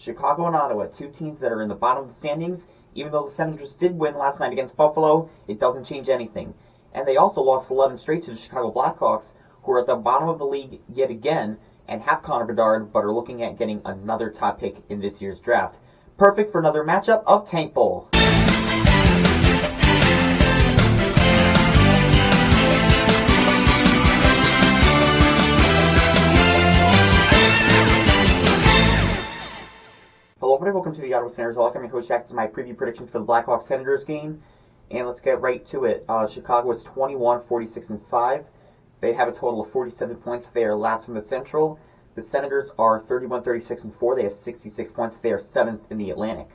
Chicago and Ottawa, two teams that are in the bottom of the standings. Even though the Senators did win last night against Buffalo, it doesn't change anything. And they also lost 11 straight to the Chicago Blackhawks, who are at the bottom of the league yet again and have Connor Bedard, but are looking at getting another top pick in this year's draft. Perfect for another matchup of Tank Bowl. Hello everybody, welcome to the Ottawa Senators. I'm your host Jack. This is my preview predictions for the Blackhawks Senators game. And let's get right to it. Chicago is 21, 46, and 5. They have a total of 47 points. They are last in the Central. The Senators are 31, 36, and 4. They have 66 points. They are 7th in the Atlantic.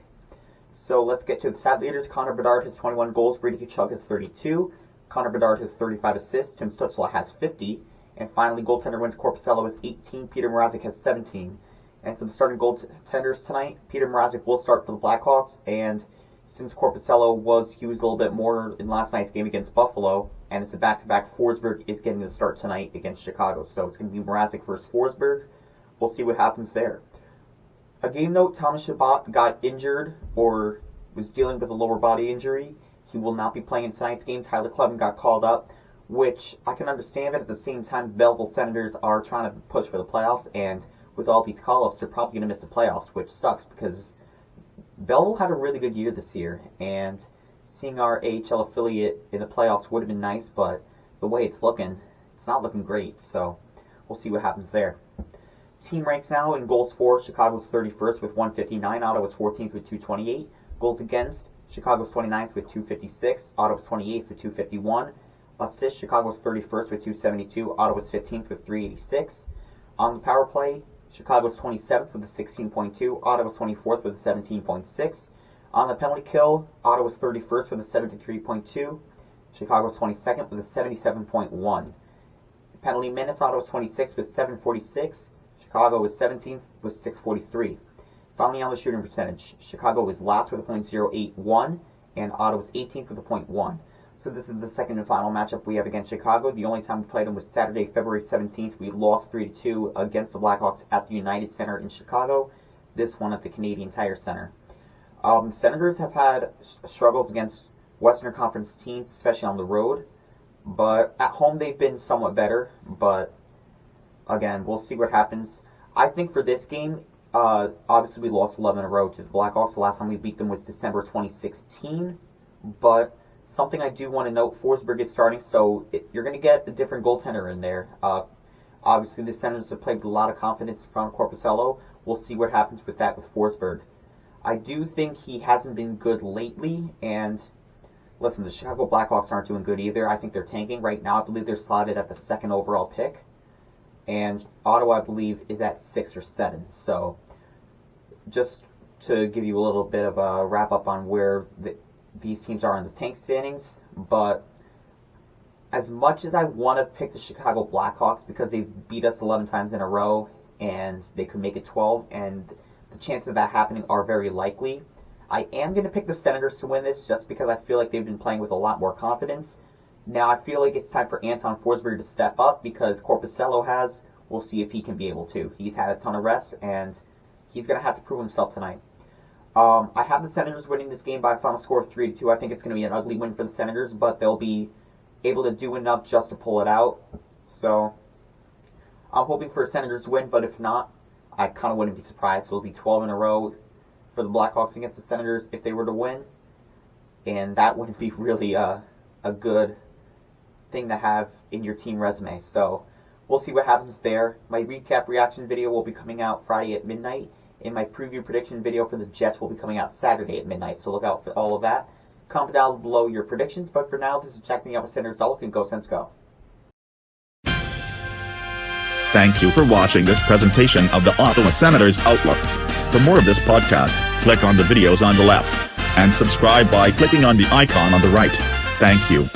So let's get to the stat leaders. Connor Bedard has 21 goals. Brady Tkachuk has 32. Connor Bedard has 35 assists. Tim Stützle has 50. And finally, goaltender wins Korpisalo has 18. Peter Mrazek has 17. And for the starting goaltenders tonight, Peter Mrazek will start for the Blackhawks. And since Korpisalo was used a little bit more in last night's game against Buffalo, and it's a back-to-back, Forsberg is getting the start tonight against Chicago. So it's going to be Mrazek versus Forsberg. We'll see what happens there. A game note, Thomas Chabot got injured or was dealing with a lower body injury. He will not be playing in tonight's game. Tyler Kleven got called up, which I can understand, but at the same time, the Belleville Senators are trying to push for the playoffs, and with all these call-ups, they're probably going to miss the playoffs, which sucks because Belleville had a really good year this year, and seeing our AHL affiliate in the playoffs would have been nice, but the way it's looking, it's not looking great, so we'll see what happens there. Team ranks now in goals for, Chicago's 31st with 159, Ottawa's 14th with 228. Goals against, Chicago's 29th with 256, Ottawa's 28th with 251. Assists, Chicago's 31st with 272, Ottawa's 15th with 386. On the power play, Chicago's 27th with a 16.2, Ottawa's 24th with a 17.6. On the penalty kill, Ottawa's 31st with a 73.2, Chicago's 22nd with a 77.1. Penalty minutes, Ottawa's 26th with 746, Chicago was 17th with 643. Finally, on the shooting percentage, Chicago is last with a .081, and Ottawa's 18th with a .1. So this is the second and final matchup we have against Chicago. The only time we played them was Saturday, February 17th. We lost 3-2 against the Blackhawks at the United Center in Chicago. This one at the Canadian Tire Center. Senators have had struggles against Western Conference teams, especially on the road. But at home they've been somewhat better. But again, we'll see what happens. I think for this game, obviously we lost 11 in a row to the Blackhawks. The last time we beat them was December 2016. But something I do want to note, Forsberg is starting, so you're going to get a different goaltender in there. Obviously, the Senators have played with a lot of confidence in front of Korpisalo. We'll see what happens with that with Forsberg. I do think he hasn't been good lately, and listen, the Chicago Blackhawks aren't doing good either. I think they're tanking right now. I believe they're slotted at the 2nd overall pick, and Ottawa, I believe, is at 6 or 7. So just to give you a little bit of a wrap-up on where these teams are in the tank standings, but as much as I want to pick the Chicago Blackhawks because they've beat us 11 times in a row and they could make it 12, and the chances of that happening are very likely, I am going to pick the Senators to win this just because I feel like they've been playing with a lot more confidence. Now I feel like it's time for Anton Forsberg to step up because Korpisalo has. We'll see if he can be able to. He's had a ton of rest, and he's going to have to prove himself tonight. I have the Senators winning this game by a final score of 3-2. I think it's going to be an ugly win for the Senators, but they'll be able to do enough just to pull it out. So I'm hoping for a Senators win, but if not, I kind of wouldn't be surprised. It'll be 12 in a row for the Blackhawks against the Senators if they were to win, and that wouldn't be really a good thing to have in your team resume. So we'll see what happens there. My recap reaction video will be coming out Friday at midnight. And my preview prediction video for the Jets will be coming out Saturday at midnight, so look out for all of that. Comment down below your predictions, but for now, this is Jack the Ottawa Senators Outlook, and go Sens go. Thank you for watching this presentation of the Ottawa Senators Outlook. For more of this podcast, click on the videos on the left, and subscribe by clicking on the icon on the right. Thank you.